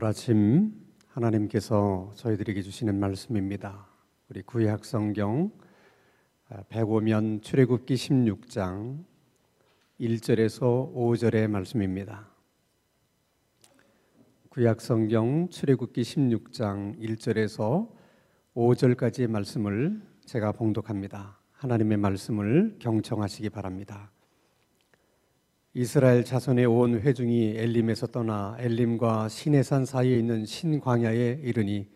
오늘 아침 하나님께서 저희들에게 주시는 말씀입니다. 우리 구약 성경 105면 출애굽기 16장 1절에서 5절의 말씀입니다. 구약 성경 출애굽기 16장 1절에서 5절까지의 말씀을 제가 봉독합니다. 하나님의 말씀을 경청하시기 바랍니다. 이스라엘 자손의 온 회중이 엘림에서 떠나 엘림과 시내산 사이에 있는 신광야에 이르니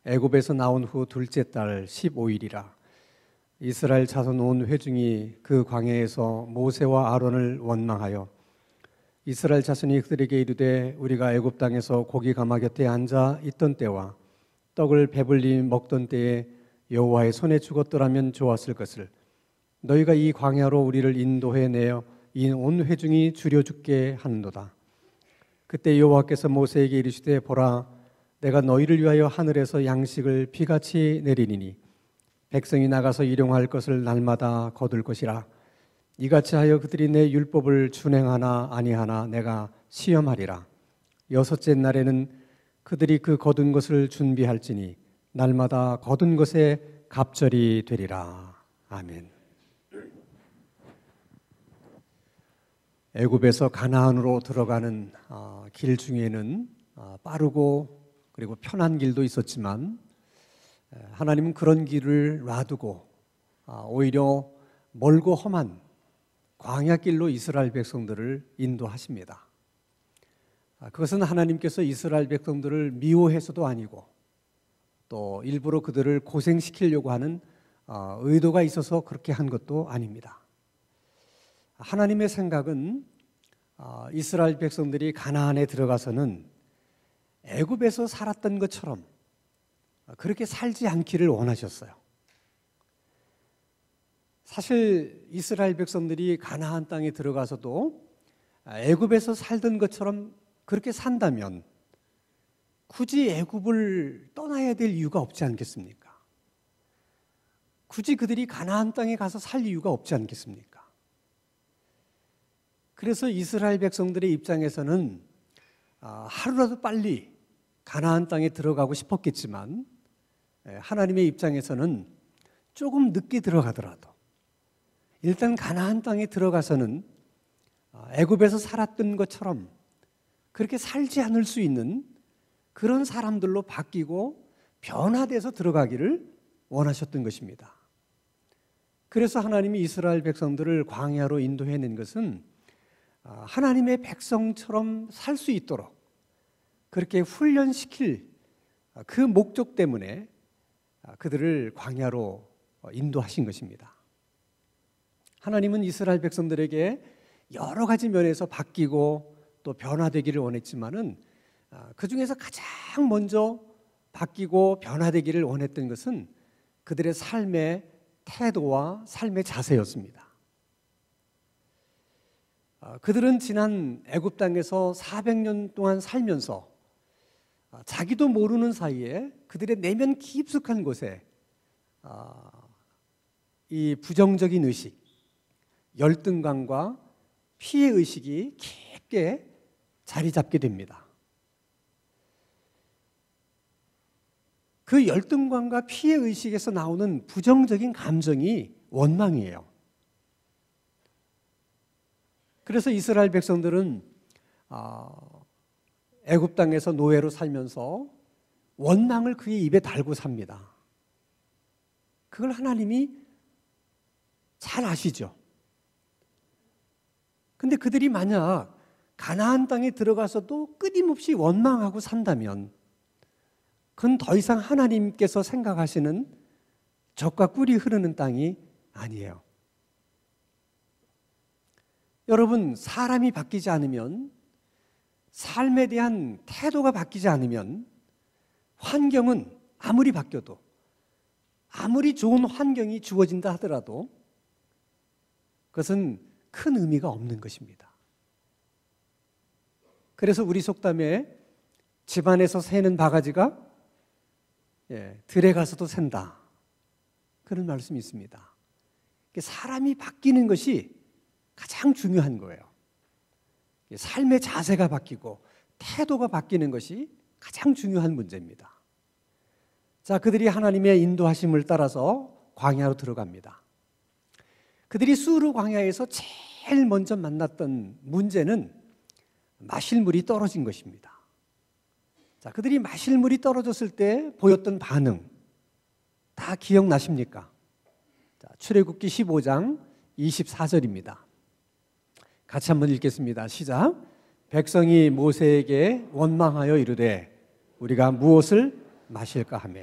애굽에서 나온 후 둘째 달 15일이라. 이스라엘 자손 온 회중이 그 광야에서 모세와 아론을 원망하여 이스라엘 자손이 그들에게 이르되 우리가 애굽 땅에서 고기 가마 곁에 앉아 있던 때와 떡을 배불리 먹던 때에 여호와의 손에 죽었더라면 좋았을 것을 너희가 이 광야로 우리를 인도해 내어 이 온 회중이 줄여 죽게 하는도다. 그때 여호와께서 모세에게 이르시되 보라 내가 너희를 위하여 하늘에서 양식을 비같이 내리니니 백성이 나가서 일용할 것을 날마다 거둘 것이라. 이같이 하여 그들이 내 율법을 준행하나 아니하나 내가 시험하리라. 여섯째 날에는 그들이 그 거둔 것을 준비할지니 날마다 거둔 것에 갑절이 되리라. 아멘. 애굽에서 가나안으로 들어가는 길 중에는 빠르고 그리고 편한 길도 있었지만 하나님은 그런 길을 놔두고 오히려 멀고 험한 광야길로 이스라엘 백성들을 인도하십니다. 그것은 하나님께서 이스라엘 백성들을 미워해서도 아니고 또 일부러 그들을 고생시키려고 하는 의도가 있어서 그렇게 한 것도 아닙니다. 하나님의 생각은 이스라엘 백성들이 가나안에 들어가서는 애굽에서 살았던 것처럼 그렇게 살지 않기를 원하셨어요. 사실 이스라엘 백성들이 가나안 땅에 들어가서도 애굽에서 살던 것처럼 그렇게 산다면 굳이 애굽을 떠나야 될 이유가 없지 않겠습니까? 굳이 그들이 가나안 땅에 가서 살 이유가 없지 않겠습니까? 그래서 이스라엘 백성들의 입장에서는 하루라도 빨리 가나안 땅에 들어가고 싶었겠지만 하나님의 입장에서는 조금 늦게 들어가더라도 일단 가나안 땅에 들어가서는 애굽에서 살았던 것처럼 그렇게 살지 않을 수 있는 그런 사람들로 바뀌고 변화돼서 들어가기를 원하셨던 것입니다. 그래서 하나님이 이스라엘 백성들을 광야로 인도해낸 것은 하나님의 백성처럼 살 수 있도록 그렇게 훈련시킬 그 목적 때문에 그들을 광야로 인도하신 것입니다. 하나님은 이스라엘 백성들에게 여러 가지 면에서 바뀌고 또 변화되기를 원했지만은 그 중에서 가장 먼저 바뀌고 변화되기를 원했던 것은 그들의 삶의 태도와 삶의 자세였습니다. 그들은 지난 애굽 땅에서 400년 동안 살면서 자기도 모르는 사이에 그들의 내면 깊숙한 곳에 이 부정적인 의식, 열등감과 피해 의식이 깊게 자리 잡게 됩니다. 그 열등감과 피해 의식에서 나오는 부정적인 감정이 원망이에요. 그래서 이스라엘 백성들은 애굽 땅에서 노예로 살면서 원망을 그의 입에 달고 삽니다. 그걸 하나님이 잘 아시죠. 근데 그들이 만약 가나안 땅에 들어가서도 끊임없이 원망하고 산다면 그건 더 이상 하나님께서 생각하시는 젖과 꿀이 흐르는 땅이 아니에요. 여러분, 사람이 바뀌지 않으면, 삶에 대한 태도가 바뀌지 않으면 환경은 아무리 바뀌어도, 아무리 좋은 환경이 주어진다 하더라도 그것은 큰 의미가 없는 것입니다. 그래서 우리 속담에 집안에서 새는 바가지가 들에 가서도 샌다, 그런 말씀이 있습니다. 사람이 바뀌는 것이 가장 중요한 거예요. 삶의 자세가 바뀌고 태도가 바뀌는 것이 가장 중요한 문제입니다. 자, 그들이 하나님의 인도하심을 따라서 광야로 들어갑니다. 그들이 수르 광야에서 제일 먼저 만났던 문제는 마실 물이 떨어진 것입니다. 자, 그들이 마실 물이 떨어졌을 때 보였던 반응 다 기억나십니까? 자, 출애굽기 15장 24절입니다. 같이 한번 읽겠습니다. 시작. 백성이 모세에게 원망하여 이르되 우리가 무엇을 마실까 하며.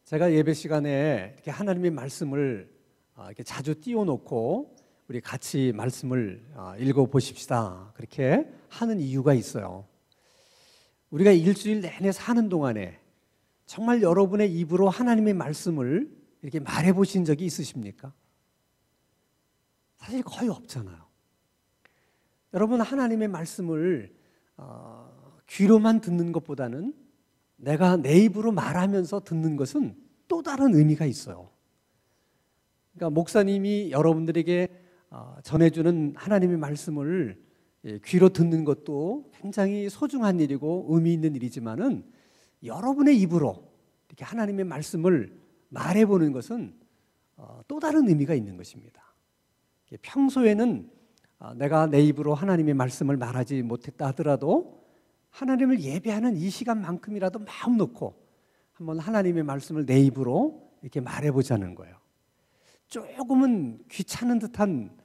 제가 예배 시간에 이렇게 하나님의 말씀을 이렇게 자주 띄워놓고 우리 같이 말씀을 읽어보십시다 그렇게 하는 이유가 있어요. 우리가 일주일 내내 사는 동안에 정말 여러분의 입으로 하나님의 말씀을 이렇게 말해보신 적이 있으십니까? 사실 거의 없잖아요. 여러분, 하나님의 말씀을 귀로만 듣는 것보다는 내가 내 입으로 말하면서 듣는 것은 또 다른 의미가 있어요. 그러니까 목사님이 여러분들에게 전해주는 하나님의 말씀을 귀로 듣는 것도 굉장히 소중한 일이고 의미 있는 일이지만은 여러분의 입으로 이렇게 하나님의 말씀을 말해보는 것은 또 다른 의미가 있는 것입니다. 평소에는 내가 내 입으로 하나님의 말씀을 말하지 못했다 하더라도 하나님을 예배하는 이 시간만큼이라도 마음 놓고 한번 하나님의 말씀을 내 입으로 이렇게 말해보자는 거예요. 조금은 귀찮은 듯한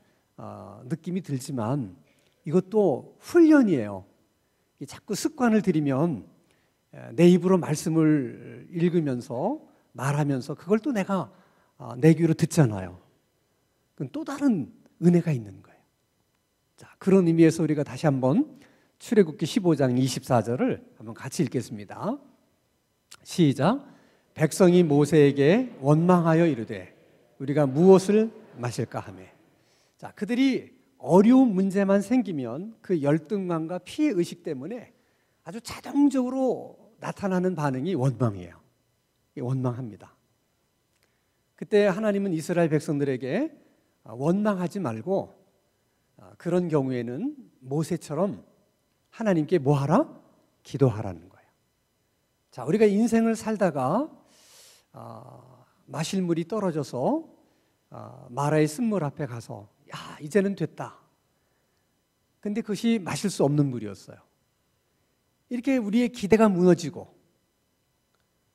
느낌이 들지만 이것도 훈련이에요. 자꾸 습관을 들이면 내 입으로 말씀을 읽으면서 말하면서 그걸 또 내가 내 귀로 듣잖아요. 그건 또 다른 은혜가 있는 거예요. 자, 그런 의미에서 우리가 다시 한번 출애굽기 15장 24절을 한번 같이 읽겠습니다. 시작. 백성이 모세에게 원망하여 이르되 우리가 무엇을 마실까 하며. 자, 그들이 어려운 문제만 생기면 그 열등감과 피해 의식 때문에 아주 자동적으로 나타나는 반응이 원망이에요. 원망합니다. 그때 하나님은 이스라엘 백성들에게 원망하지 말고 그런 경우에는 모세처럼 하나님께 뭐 하라? 기도하라는 거예요. 자, 우리가 인생을 살다가 마실 물이 떨어져서 마라의 쓴물 앞에 가서 야, 이제는 됐다. 근데 그것이 마실 수 없는 물이었어요. 이렇게 우리의 기대가 무너지고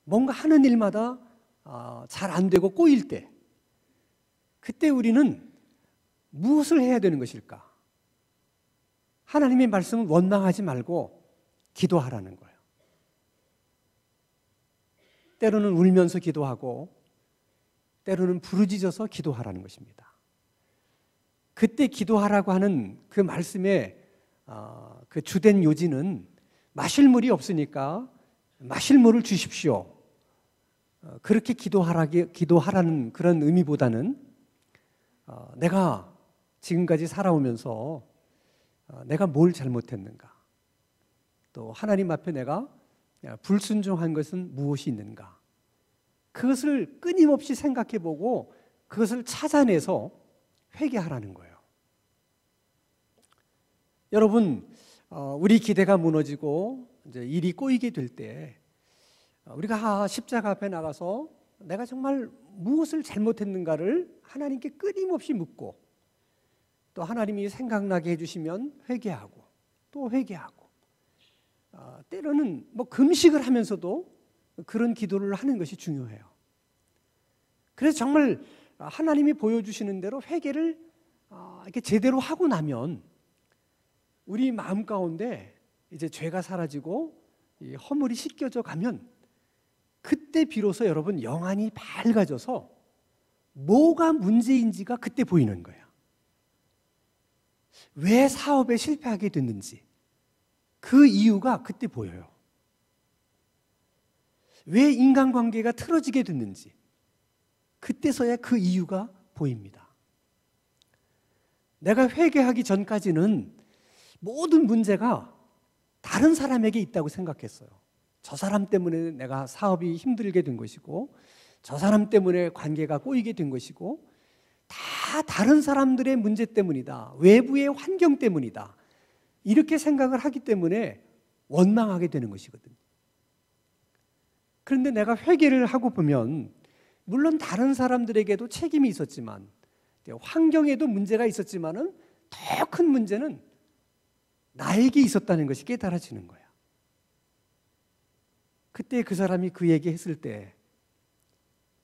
뭔가 하는 일마다 잘 안 되고 꼬일 때 그때 우리는 무엇을 해야 되는 것일까? 하나님의 말씀은 원망하지 말고 기도하라는 거예요. 때로는 울면서 기도하고 때로는 부르짖어서 기도하라는 것입니다. 그때 기도하라고 하는 그 말씀의 그 주된 요지는 마실 물이 없으니까 마실 물을 주십시오. 그렇게 기도하라는 그런 의미보다는 내가 지금까지 살아오면서 내가 뭘 잘못했는가, 또 하나님 앞에 내가 불순종한 것은 무엇이 있는가, 그것을 끊임없이 생각해보고 그것을 찾아내서 회개하라는 거예요. 여러분, 우리 기대가 무너지고 이제 일이 꼬이게 될 때 우리가 십자가 앞에 나가서 내가 정말 무엇을 잘못했는가를 하나님께 끊임없이 묻고 또 하나님이 생각나게 해주시면 회개하고 또 회개하고 때로는 뭐 금식을 하면서도 그런 기도를 하는 것이 중요해요. 그래서 정말 하나님이 보여주시는 대로 회개를 이렇게 제대로 하고 나면 우리 마음 가운데 이제 죄가 사라지고 이 허물이 씻겨져 가면 그때 비로소 여러분 영안이 밝아져서 뭐가 문제인지가 그때 보이는 거예요. 왜 사업에 실패하게 됐는지 그 이유가 그때 보여요. 왜 인간관계가 틀어지게 됐는지 그때서야 그 이유가 보입니다. 내가 회개하기 전까지는 모든 문제가 다른 사람에게 있다고 생각했어요. 저 사람 때문에 내가 사업이 힘들게 된 것이고 저 사람 때문에 관계가 꼬이게 된 것이고 다 다른 사람들의 문제 때문이다. 외부의 환경 때문이다. 이렇게 생각을 하기 때문에 원망하게 되는 것이거든요. 그런데 내가 회개를 하고 보면 물론 다른 사람들에게도 책임이 있었지만 환경에도 문제가 있었지만은 더 큰 문제는 나에게 있었다는 것이 깨달아지는 거야. 그때 그 사람이 그 얘기 했을 때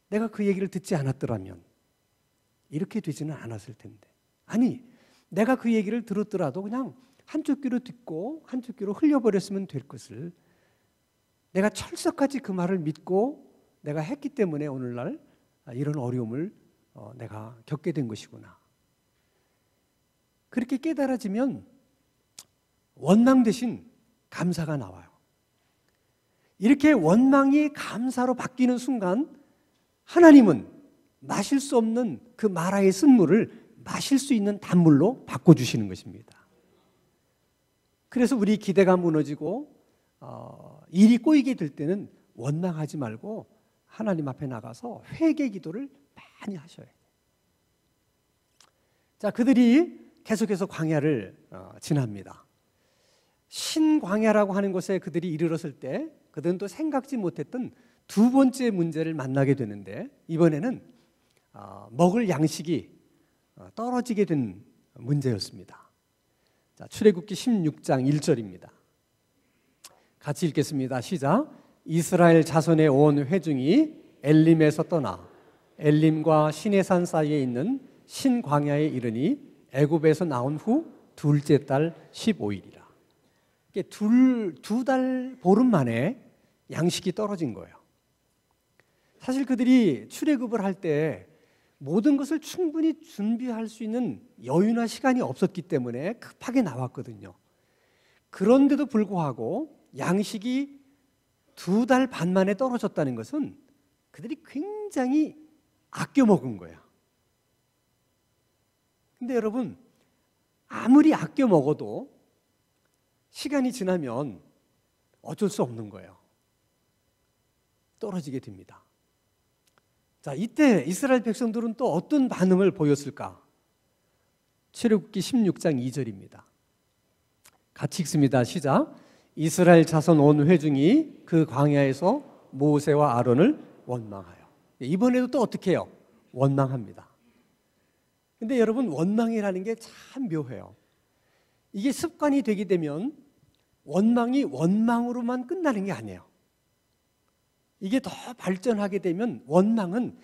내가 그 얘기를 듣지 않았더라면 이렇게 되지는 않았을 텐데. 아니, 내가 그 얘기를 들었더라도 그냥 한쪽 귀로 듣고 한쪽 귀로 흘려버렸으면 될 것을 내가 철석같이 그 말을 믿고 내가 했기 때문에 오늘날 이런 어려움을 내가 겪게 된 것이구나. 그렇게 깨달아지면 원망 대신 감사가 나와요. 이렇게 원망이 감사로 바뀌는 순간 하나님은 마실 수 없는 그 마라의 쓴물을 마실 수 있는 단물로 바꿔주시는 것입니다. 그래서 우리 기대가 무너지고 일이 꼬이게 될 때는 원망하지 말고 하나님 앞에 나가서 회개 기도를 많이 하셔야 돼요. 자, 그들이 계속해서 광야를 지납니다. 신광야라고 하는 곳에 그들이 이르렀을 때 그들은 또 생각지 못했던 두 번째 문제를 만나게 되는데 이번에는 먹을 양식이 떨어지게 된 문제였습니다. 자, 출애굽기 16장 1절입니다. 같이 읽겠습니다. 시작. 이스라엘 자손의 온 회중이 엘림에서 떠나 엘림과 시내산 사이에 있는 신광야에 이르니 애굽에서 나온 후 둘째 달 15일이라. 두 달 보름 만에 양식이 떨어진 거예요. 사실 그들이 출애굽을 할 때 모든 것을 충분히 준비할 수 있는 여유나 시간이 없었기 때문에 급하게 나왔거든요. 그런데도 불구하고 양식이 두 달 반 만에 떨어졌다는 것은 그들이 굉장히 아껴 먹은 거야. 근데 여러분, 아무리 아껴 먹어도 시간이 지나면 어쩔 수 없는 거예요. 떨어지게 됩니다. 자, 이때 이스라엘 백성들은 또 어떤 반응을 보였을까? 출애굽기 16장 2절입니다. 같이 읽습니다. 시작. 이스라엘 자손 온 회중이 그 광야에서 모세와 아론을 원망하여. 이번에도 또 어떻게 해요? 원망합니다. 근데 여러분, 원망이라는 게 참 묘해요. 이게 습관이 되게 되면 원망이 원망으로만 끝나는 게 아니에요. 이게 더 발전하게 되면 원망은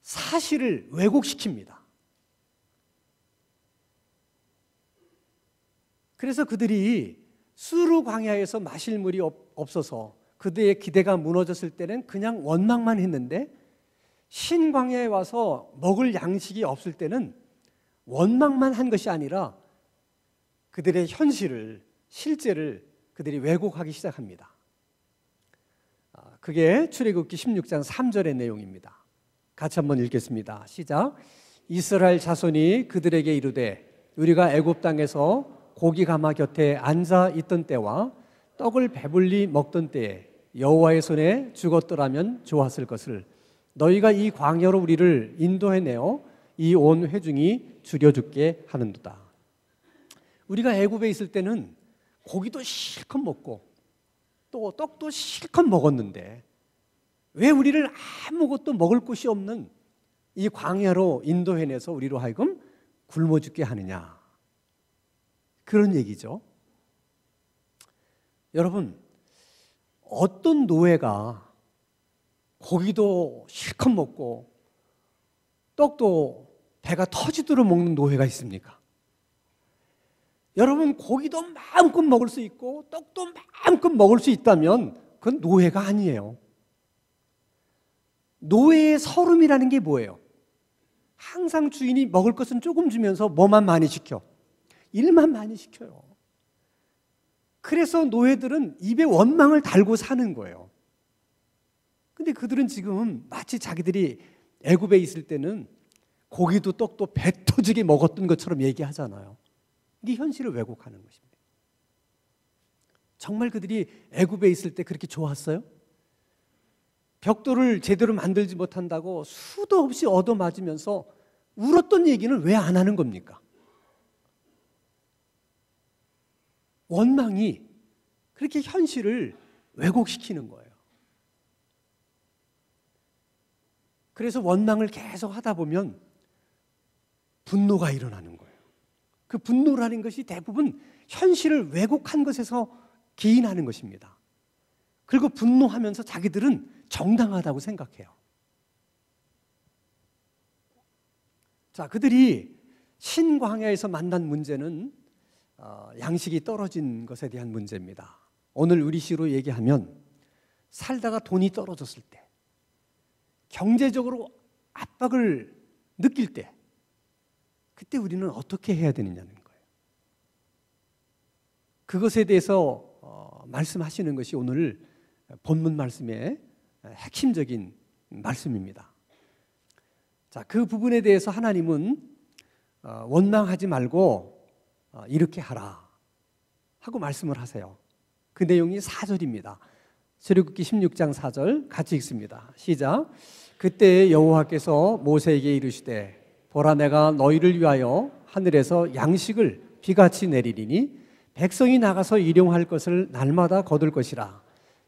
사실을 왜곡시킵니다. 그래서 그들이 수르 광야에서 마실 물이 없어서 그들의 기대가 무너졌을 때는 그냥 원망만 했는데 신광야에 와서 먹을 양식이 없을 때는 원망만 한 것이 아니라 그들의 현실을, 실제를 그들이 왜곡하기 시작합니다. 그게 출애굽기 16장 3절의 내용입니다. 같이 한번 읽겠습니다. 시작. 이스라엘 자손이 그들에게 이르되 우리가 애굽 땅에서 고기 가마 곁에 앉아 있던 때와 떡을 배불리 먹던 때에 여호와의 손에 죽었더라면 좋았을 것을 너희가 이 광야로 우리를 인도해내어 이 온 회중이 죽여 죽게 하는도다. 우리가 애굽에 있을 때는 고기도 실컷 먹고 또 떡도 실컷 먹었는데 왜 우리를 아무것도 먹을 곳이 없는 이 광야로 인도해내서 우리로 하여금 굶어 죽게 하느냐, 그런 얘기죠. 여러분, 어떤 노예가 고기도 실컷 먹고 떡도 배가 터지도록 먹는 노예가 있습니까? 여러분, 고기도 마음껏 먹을 수 있고 떡도 마음껏 먹을 수 있다면 그건 노예가 아니에요. 노예의 서름이라는 게 뭐예요? 항상 주인이 먹을 것은 조금 주면서 뭐만 많이 시켜? 일만 많이 시켜요. 그래서 노예들은 입에 원망을 달고 사는 거예요. 근데 그들은 지금 마치 자기들이 애굽에 있을 때는 고기도 떡도 배 터지게 먹었던 것처럼 얘기하잖아요. 이게 현실을 왜곡하는 것입니다. 정말 그들이 애굽에 있을 때 그렇게 좋았어요? 벽돌을 제대로 만들지 못한다고 수도 없이 얻어맞으면서 울었던 얘기는 왜 안 하는 겁니까? 원망이 그렇게 현실을 왜곡시키는 거예요. 그래서 원망을 계속 하다 보면 분노가 일어나는 거예요. 그 분노라는 것이 대부분 현실을 왜곡한 것에서 기인하는 것입니다. 그리고 분노하면서 자기들은 정당하다고 생각해요. 자, 그들이 신광야에서 만난 문제는 양식이 떨어진 것에 대한 문제입니다. 오늘 우리 시로 얘기하면 살다가 돈이 떨어졌을 때, 경제적으로 압박을 느낄 때, 그때 우리는 어떻게 해야 되느냐는 거예요. 그것에 대해서 말씀하시는 것이 오늘 본문 말씀의 핵심적인 말씀입니다. 자, 그 부분에 대해서 하나님은 원망하지 말고 이렇게 하라 하고 말씀을 하세요. 그 내용이 4절입니다. 출애굽기 16장 4절 같이 읽습니다. 시작. 그때 여호와께서 모세에게 이르시되 보라, 내가 너희를 위하여 하늘에서 양식을 비같이 내리리니 백성이 나가서 일용할 것을 날마다 거둘 것이라.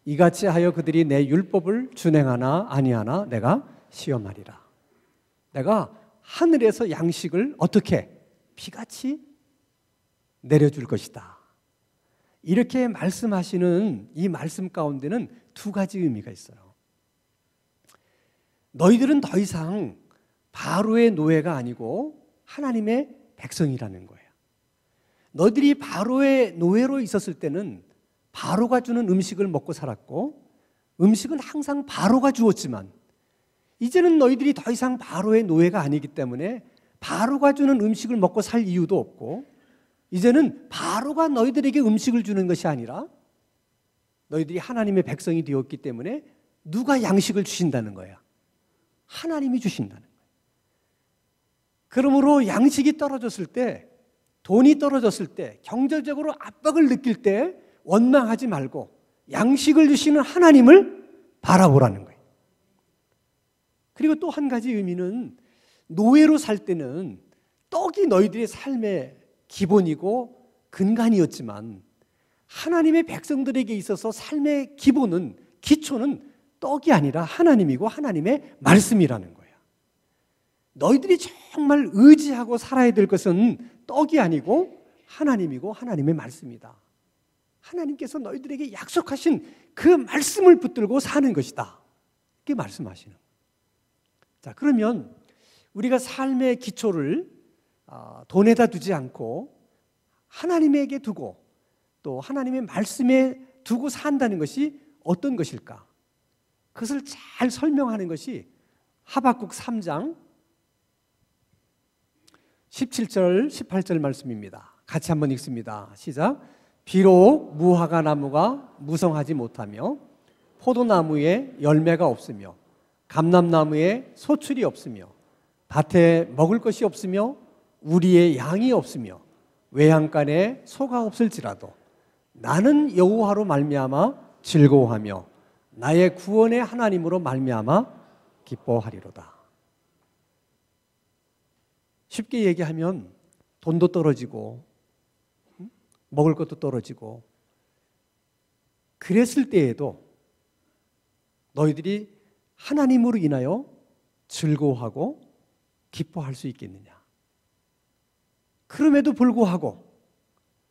이같이 하여 그들이 내 율법을 준행하나 아니하나 내가 시험하리라. 내가 하늘에서 양식을 어떻게? 비같이 내려줄 것이다. 이렇게 말씀하시는 이 말씀 가운데는 두 가지 의미가 있어요. 너희들은 더 이상 바로의 노예가 아니고 하나님의 백성이라는 거예요. 너희들이 바로의 노예로 있었을 때는 바로가 주는 음식을 먹고 살았고, 음식은 항상 바로가 주었지만 이제는 너희들이 더 이상 바로의 노예가 아니기 때문에 바로가 주는 음식을 먹고 살 이유도 없고, 이제는 바로가 너희들에게 음식을 주는 것이 아니라 너희들이 하나님의 백성이 되었기 때문에 누가 양식을 주신다는 거야? 하나님이 주신다는 거예요. 그러므로 양식이 떨어졌을 때, 돈이 떨어졌을 때, 경제적으로 압박을 느낄 때 원망하지 말고 양식을 주시는 하나님을 바라보라는 거예요. 그리고 또 한 가지 의미는, 노예로 살 때는 떡이 너희들의 삶의 기본이고 근간이었지만 하나님의 백성들에게 있어서 삶의 기본은, 기초는 떡이 아니라 하나님이고 하나님의 말씀이라는 거야. 너희들이 정말 의지하고 살아야 될 것은 떡이 아니고 하나님이고 하나님의 말씀이다. 하나님께서 너희들에게 약속하신 그 말씀을 붙들고 사는 것이다. 이렇게 말씀하시는 거예요. 자, 그러면 우리가 삶의 기초를 돈에다 두지 않고 하나님에게 두고 또 하나님의 말씀에 두고 산다는 것이 어떤 것일까? 그것을 잘 설명하는 것이 하박국 3장 17절 18절 말씀입니다. 같이 한번 읽습니다. 시작. 비록 무화과 나무가 무성하지 못하며 포도나무에 열매가 없으며 감람나무에 소출이 없으며 밭에 먹을 것이 없으며 우리의 양이 없으며 외양간에 소가 없을지라도 나는 여호와로 말미암아 즐거워하며 나의 구원의 하나님으로 말미암아 기뻐하리로다. 쉽게 얘기하면 돈도 떨어지고 먹을 것도 떨어지고 그랬을 때에도 너희들이 하나님으로 인하여 즐거워하고 기뻐할 수 있겠느냐? 그럼에도 불구하고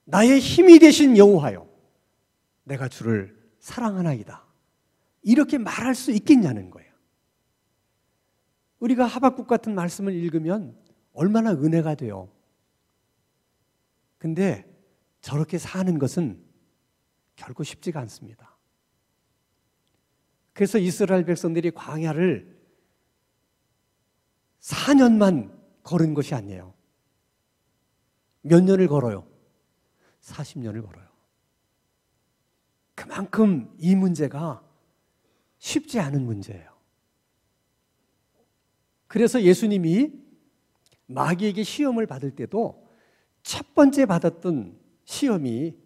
나의 힘이 되신 여호와여, 내가 주를 사랑하나이다, 이렇게 말할 수 있겠냐는 거예요. 우리가 하박국 같은 말씀을 읽으면 얼마나 은혜가 돼요. 근데 저렇게 사는 것은 결코 쉽지가 않습니다. 그래서 이스라엘 백성들이 광야를 4년만 걸은 것이 아니에요. 몇 년을 걸어요? 40년을 걸어요. 그만큼 이 문제가 쉽지 않은 문제예요. 그래서 예수님이 마귀에게 시험을 받을 때도 첫 번째 받았던 시험이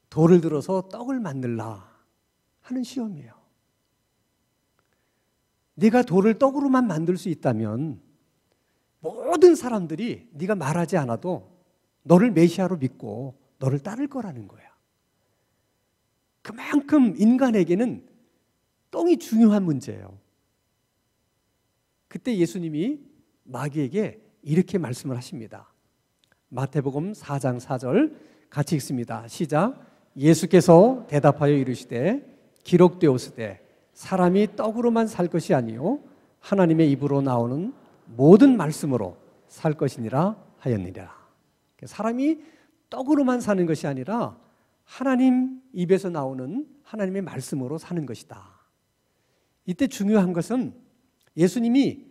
돌을 들어서 떡을 만들라 하는 시험이에요. 네가 돌을 떡으로만 만들 수 있다면 모든 사람들이 네가 말하지 않아도 너를 메시아로 믿고 너를 따를 거라는 거야. 그만큼 인간에게는 똥이 중요한 문제예요. 그때 예수님이 마귀에게 이렇게 말씀을 하십니다. 마태복음 4장 4절 같이 읽습니다. 시작. 예수께서 대답하여 이르시되 기록되었으되 사람이 떡으로만 살 것이 아니요 하나님의 입으로 나오는 모든 말씀으로 살 것이니라 하였느니라. 사람이 떡으로만 사는 것이 아니라 하나님 입에서 나오는 하나님의 말씀으로 사는 것이다. 이때 중요한 것은 예수님이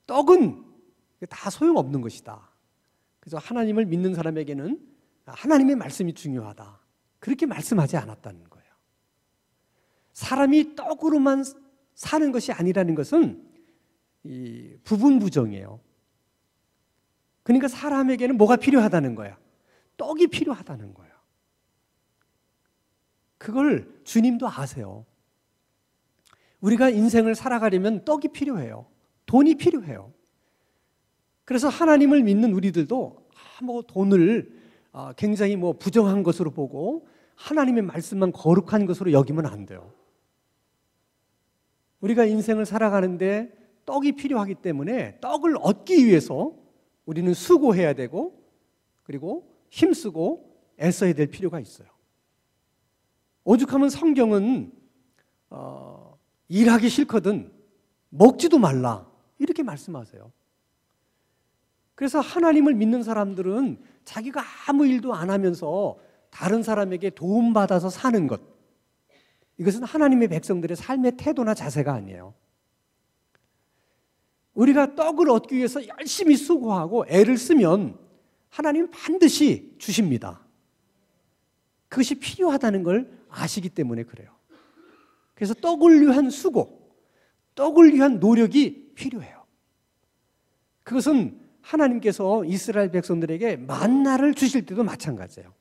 떡은 다 소용없는 것이다. 그래서 하나님을 믿는 사람에게는 하나님의 말씀이 중요하다. 그렇게 말씀하지 않았다는 거예요. 사람이 떡으로만 사는 것이 아니라는 것은 이 부분부정이에요. 그러니까 사람에게는 뭐가 필요하다는 거야? 떡이 필요하다는 거예요. 그걸 주님도 아세요. 우리가 인생을 살아가려면 떡이 필요해요. 돈이 필요해요. 그래서 하나님을 믿는 우리들도 돈을 굉장히 부정한 것으로 보고 하나님의 말씀만 거룩한 것으로 여기면 안 돼요. 우리가 인생을 살아가는데 떡이 필요하기 때문에 떡을 얻기 위해서 우리는 수고해야 되고 그리고 힘쓰고 애써야 될 필요가 있어요. 오죽하면 성경은 일하기 싫거든 먹지도 말라 이렇게 말씀하세요. 그래서 하나님을 믿는 사람들은 자기가 아무 일도 안 하면서 다른 사람에게 도움받아서 사는 것, 이것은 하나님의 백성들의 삶의 태도나 자세가 아니에요. 우리가 떡을 얻기 위해서 열심히 수고하고 애를 쓰면 하나님은 반드시 주십니다. 그것이 필요하다는 걸 아시기 때문에 그래요. 그래서 떡을 위한 수고, 떡을 위한 노력이 필요해요. 그것은 하나님께서 이스라엘 백성들에게 만나를 주실 때도 마찬가지예요.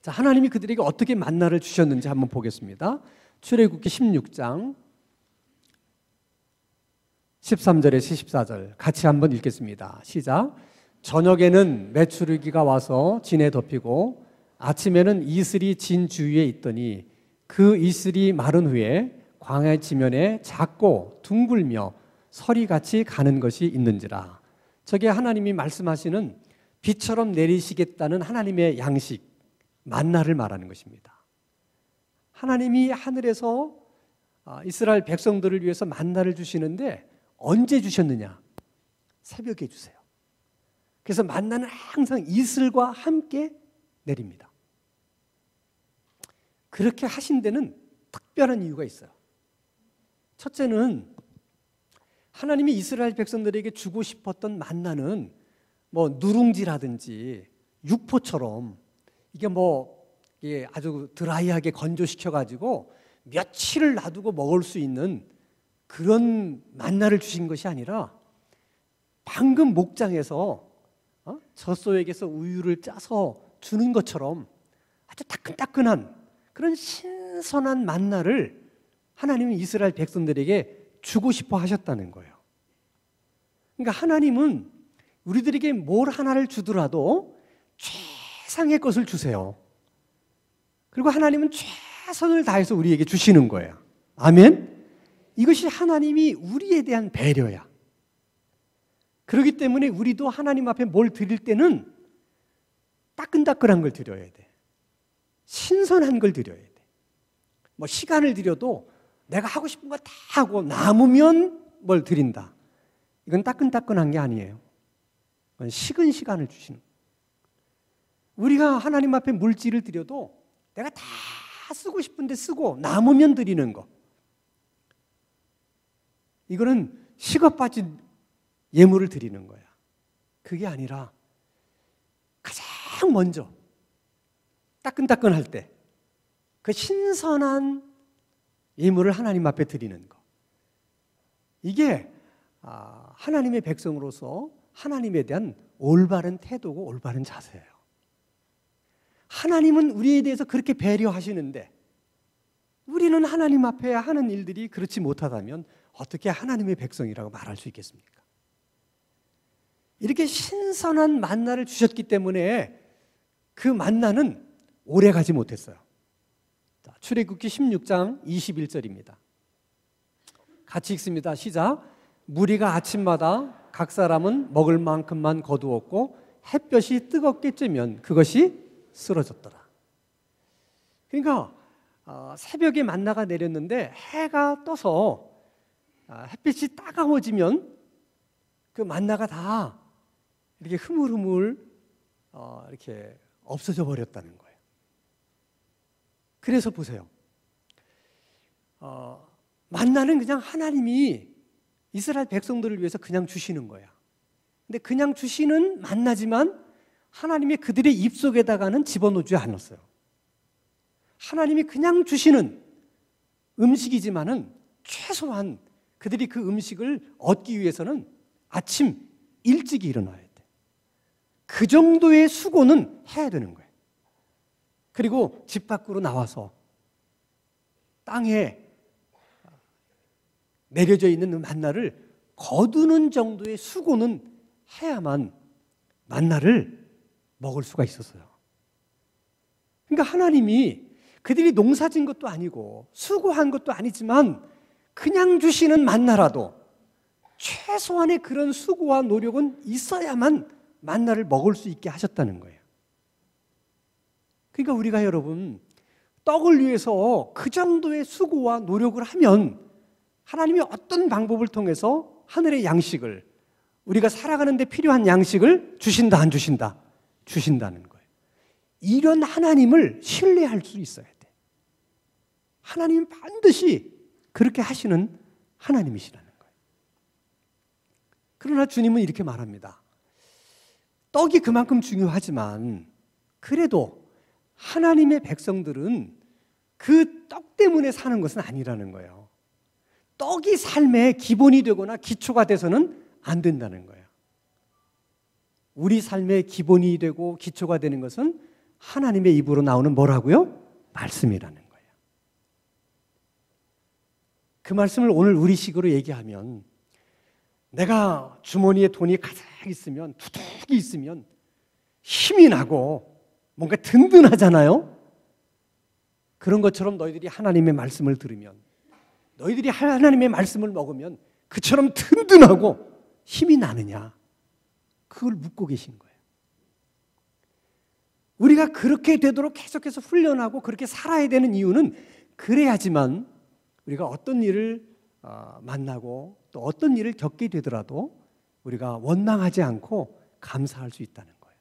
자, 하나님이 그들에게 어떻게 만나를 주셨는지 한번 보겠습니다. 출애굽기 16장 13절에서 14절 같이 한번 읽겠습니다. 시작. 저녁에는 메추르기가 와서 진에 덮이고 아침에는 이슬이 진 주위에 있더니 그 이슬이 마른 후에 광야 지면에 작고 둥글며 서리같이 가는 것이 있는지라. 저게 하나님이 말씀하시는 비처럼 내리시겠다는 하나님의 양식, 만나를 말하는 것입니다. 하나님이 하늘에서 이스라엘 백성들을 위해서 만나를 주시는데 언제 주셨느냐? 새벽에 주세요. 그래서 만나는 항상 이슬과 함께 내립니다. 그렇게 하신 데는 특별한 이유가 있어요. 첫째는 하나님이 이스라엘 백성들에게 주고 싶었던 만나는 누룽지라든지 육포처럼 이게 아주 드라이하게 건조시켜가지고 며칠을 놔두고 먹을 수 있는 그런 만나를 주신 것이 아니라 방금 목장에서 젖소에게서 우유를 짜서 주는 것처럼 아주 따끈따끈한 그런 신선한 만나를 하나님은 이스라엘 백성들에게 주고 싶어 하셨다는 거예요. 그러니까 하나님은 우리들에게 뭘 하나를 주더라도 최상의 것을 주세요. 그리고 하나님은 최선을 다해서 우리에게 주시는 거예요. 아멘? 이것이 하나님이 우리에 대한 배려야. 그렇기 때문에 우리도 하나님 앞에 뭘 드릴 때는 따끈따끈한 걸 드려야 돼. 신선한 걸 드려야 돼. 시간을 들여도 내가 하고 싶은 거 다 하고 남으면 뭘 드린다. 이건 따끈따끈한 게 아니에요. 그건 식은 시간을 주시는 거예요. 우리가 하나님 앞에 물질을 드려도 내가 다 쓰고 싶은데 쓰고 남으면 드리는 거. 이거는 식어 빠진 예물을 드리는 거야. 그게 아니라 가장 먼저 따끈따끈할 때 그 신선한 예물을 하나님 앞에 드리는 거. 이게 하나님의 백성으로서 하나님에 대한 올바른 태도고 올바른 자세예요. 하나님은 우리에 대해서 그렇게 배려하시는데 우리는 하나님 앞에 하는 일들이 그렇지 못하다면 어떻게 하나님의 백성이라고 말할 수 있겠습니까? 이렇게 신선한 만나를 주셨기 때문에 그 만나는 오래 가지 못했어요. 출애굽기 16장 21절입니다. 같이 읽습니다. 시작. 무리가 아침마다 각 사람은 먹을 만큼만 거두었고 햇볕이 뜨겁게 쬐면 그것이 쓰러졌더라. 그러니까 새벽에 만나가 내렸는데 해가 떠서 햇빛이 따가워지면 그 만나가 다 이렇게 흐물흐물 이렇게 없어져 버렸다는 거예요. 그래서 보세요. 만나는 그냥 하나님이 이스라엘 백성들을 위해서 그냥 주시는 거야. 근데 그냥 주시는 만나지만 하나님이 그들의 입속에다가는 집어넣지 않았어요. 하나님이 그냥 주시는 음식이지만은 최소한 그들이 그 음식을 얻기 위해서는 아침 일찍 일어나야 돼. 그 정도의 수고는 해야 되는 거예요. 그리고 집 밖으로 나와서 땅에 내려져 있는 만나를 거두는 정도의 수고는 해야만 만나를 먹을 수가 있었어요. 그러니까 하나님이 그들이 농사진 것도 아니고 수고한 것도 아니지만 그냥 주시는 만나라도 최소한의 그런 수고와 노력은 있어야만 만나를 먹을 수 있게 하셨다는 거예요. 그러니까 우리가 여러분 떡을 위해서 그 정도의 수고와 노력을 하면 하나님이 어떤 방법을 통해서 하늘의 양식을, 우리가 살아가는 데 필요한 양식을 주신다 안 주신다? 주신다는 거예요. 이런 하나님을 신뢰할 수 있어야 돼. 하나님은 반드시 그렇게 하시는 하나님이시라는 거예요. 그러나 주님은 이렇게 말합니다. 떡이 그만큼 중요하지만 그래도 하나님의 백성들은 그 떡 때문에 사는 것은 아니라는 거예요. 떡이 삶의 기본이 되거나 기초가 돼서는 안 된다는 거예요. 우리 삶의 기본이 되고 기초가 되는 것은 하나님의 입으로 나오는 뭐라고요? 말씀이라는 거예요. 그 말씀을 오늘 우리식으로 얘기하면 내가 주머니에 돈이 가득 있으면, 두둑이 있으면 힘이 나고 뭔가 든든하잖아요. 그런 것처럼 너희들이 하나님의 말씀을 들으면, 너희들이 하나님의 말씀을 먹으면 그처럼 든든하고 힘이 나느냐? 그걸 묻고 계신 거예요. 우리가 그렇게 되도록 계속해서 훈련하고 그렇게 살아야 되는 이유는 그래야지만 우리가 어떤 일을 만나고 또 어떤 일을 겪게 되더라도 우리가 원망하지 않고 감사할 수 있다는 거예요.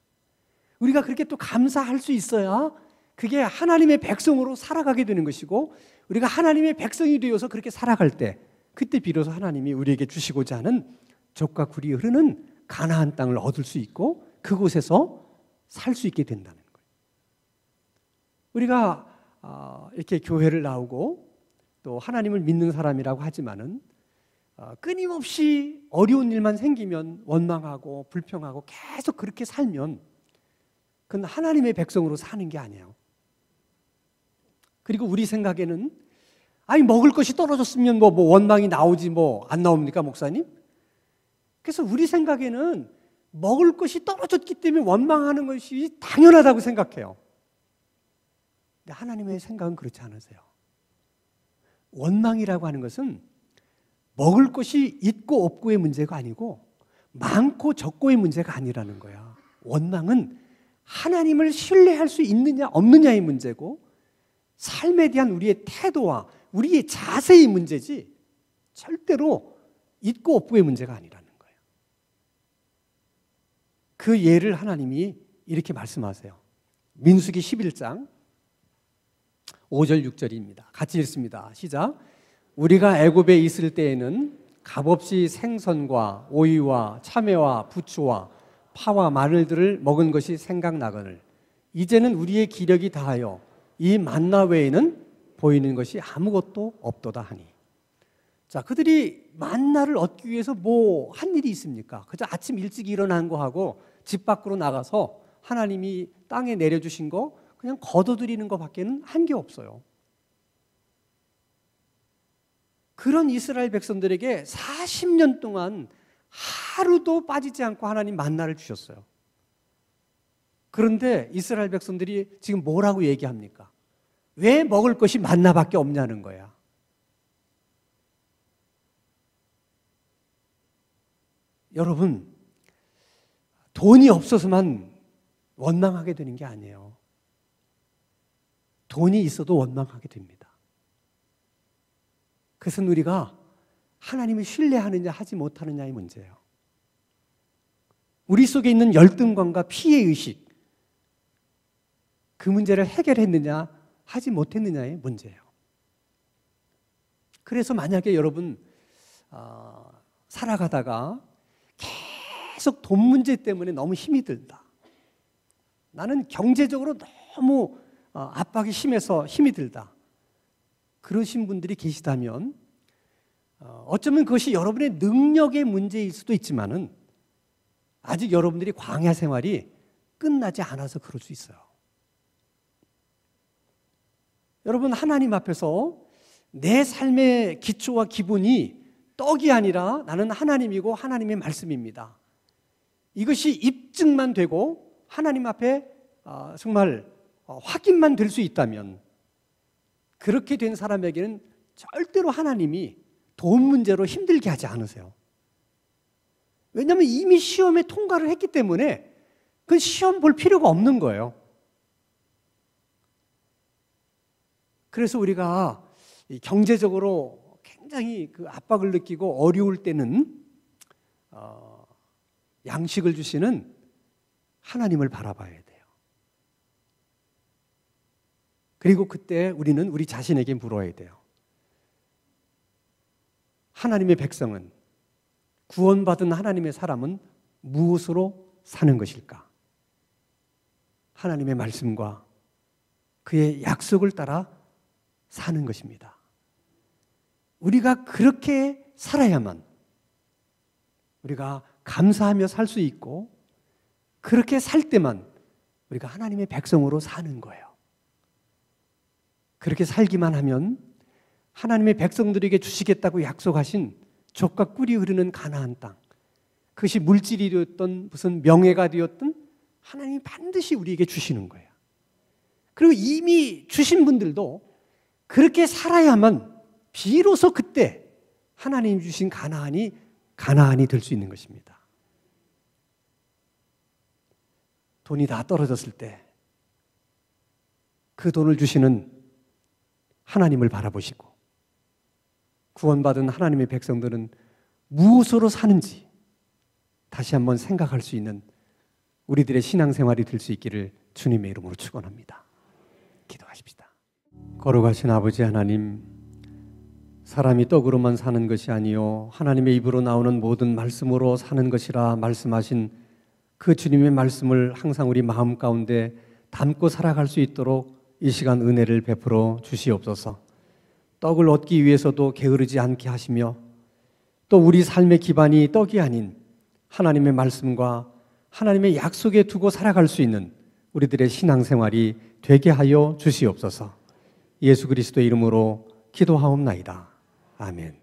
우리가 그렇게 또 감사할 수 있어야 그게 하나님의 백성으로 살아가게 되는 것이고, 우리가 하나님의 백성이 되어서 그렇게 살아갈 때 그때 비로소 하나님이 우리에게 주시고자 하는 젖과 굴이 흐르는 가나안 땅을 얻을 수 있고 그곳에서 살 수 있게 된다는 거예요. 우리가 이렇게 교회를 나오고 또 하나님을 믿는 사람이라고 하지만은 끊임없이 어려운 일만 생기면 원망하고 불평하고 계속 그렇게 살면 그건 하나님의 백성으로 사는 게 아니에요. 그리고 우리 생각에는 아니 먹을 것이 떨어졌으면 뭐 원망이 나오지 뭐 안 나옵니까, 목사님? 그래서 우리 생각에는 먹을 것이 떨어졌기 때문에 원망하는 것이 당연하다고 생각해요. 근데 하나님의 생각은 그렇지 않으세요. 원망이라고 하는 것은 먹을 것이 있고 없고의 문제가 아니고 많고 적고의 문제가 아니라는 거야. 원망은 하나님을 신뢰할 수 있느냐 없느냐의 문제고 삶에 대한 우리의 태도와 우리의 자세의 문제지 절대로 있고 없고의 문제가 아니라는 거예요. 그 예를 하나님이 이렇게 말씀하세요. 민수기 11장 5절 6절입니다. 같이 읽습니다. 시작. 우리가 애굽에 있을 때에는 값없이 생선과 오이와 참외와 부추와 파와 마늘들을 먹은 것이 생각나거늘 이제는 우리의 기력이 다하여 이 만나 외에는 보이는 것이 아무것도 없도다 하니. 자, 그들이 만나를 얻기 위해서 뭐 한 일이 있습니까? 그저 아침 일찍 일어난 거 하고 집 밖으로 나가서 하나님이 땅에 내려주신 거 그냥 거둬들이는 것밖에는 한 게 없어요. 그런 이스라엘 백성들에게 40년 동안 하루도 빠지지 않고 하나님 만나를 주셨어요. 그런데 이스라엘 백성들이 지금 뭐라고 얘기합니까? 왜 먹을 것이 만나밖에 없냐는 거야. 여러분, 돈이 없어서만 원망하게 되는 게 아니에요. 돈이 있어도 원망하게 됩니다. 그것은 우리가 하나님을 신뢰하느냐 하지 못하느냐의 문제예요. 우리 속에 있는 열등감과 피해의식, 그 문제를 해결했느냐 하지 못했느냐의 문제예요. 그래서 만약에 여러분 살아가다가 계속 돈 문제 때문에 너무 힘이 들다, 나는 경제적으로 너무 압박이 심해서 힘이 들다, 그러신 분들이 계시다면 어쩌면 그것이 여러분의 능력의 문제일 수도 있지만은 아직 여러분들이 광야 생활이 끝나지 않아서 그럴 수 있어요. 여러분, 하나님 앞에서 내 삶의 기초와 기본이 떡이 아니라 나는 하나님이고 하나님의 말씀입니다. 이것이 입증만 되고 하나님 앞에 정말 확인만 될 수 있다면, 그렇게 된 사람에게는 절대로 하나님이 돈 문제로 힘들게 하지 않으세요. 왜냐하면 이미 시험에 통과를 했기 때문에 그 시험 볼 필요가 없는 거예요. 그래서 우리가 경제적으로 굉장히 그 압박을 느끼고 어려울 때는 양식을 주시는 하나님을 바라봐야 돼요. 그리고 그때 우리는 우리 자신에게 물어야 돼요. 하나님의 백성은, 구원받은 하나님의 사람은 무엇으로 사는 것일까? 하나님의 말씀과 그의 약속을 따라 사는 것입니다. 우리가 그렇게 살아야만 우리가 감사하며 살 수 있고, 그렇게 살 때만 우리가 하나님의 백성으로 사는 거예요. 그렇게 살기만 하면 하나님의 백성들에게 주시겠다고 약속하신 젖과 꿀이 흐르는 가나안 땅, 그것이 물질이 되었던 무슨 명예가 되었던 하나님이 반드시 우리에게 주시는 거예요. 그리고 이미 주신 분들도 그렇게 살아야만 비로소 그때 하나님이 주신 가나안이 될 수 있는 것입니다. 돈이 다 떨어졌을 때 그 돈을 주시는 하나님을 바라보시고, 구원받은 하나님의 백성들은 무엇으로 사는지 다시 한번 생각할 수 있는 우리들의 신앙생활이 될 수 있기를 주님의 이름으로 축원합니다. 기도하십시다. 거룩하신 아버지 하나님, 사람이 떡으로만 사는 것이 아니요 하나님의 입으로 나오는 모든 말씀으로 사는 것이라 말씀하신 그 주님의 말씀을 항상 우리 마음 가운데 담고 살아갈 수 있도록 이 시간 은혜를 베풀어 주시옵소서. 떡을 얻기 위해서도 게으르지 않게 하시며, 또 우리 삶의 기반이 떡이 아닌 하나님의 말씀과 하나님의 약속에 두고 살아갈 수 있는 우리들의 신앙생활이 되게 하여 주시옵소서. 예수 그리스도의 이름으로 기도하옵나이다. 아멘.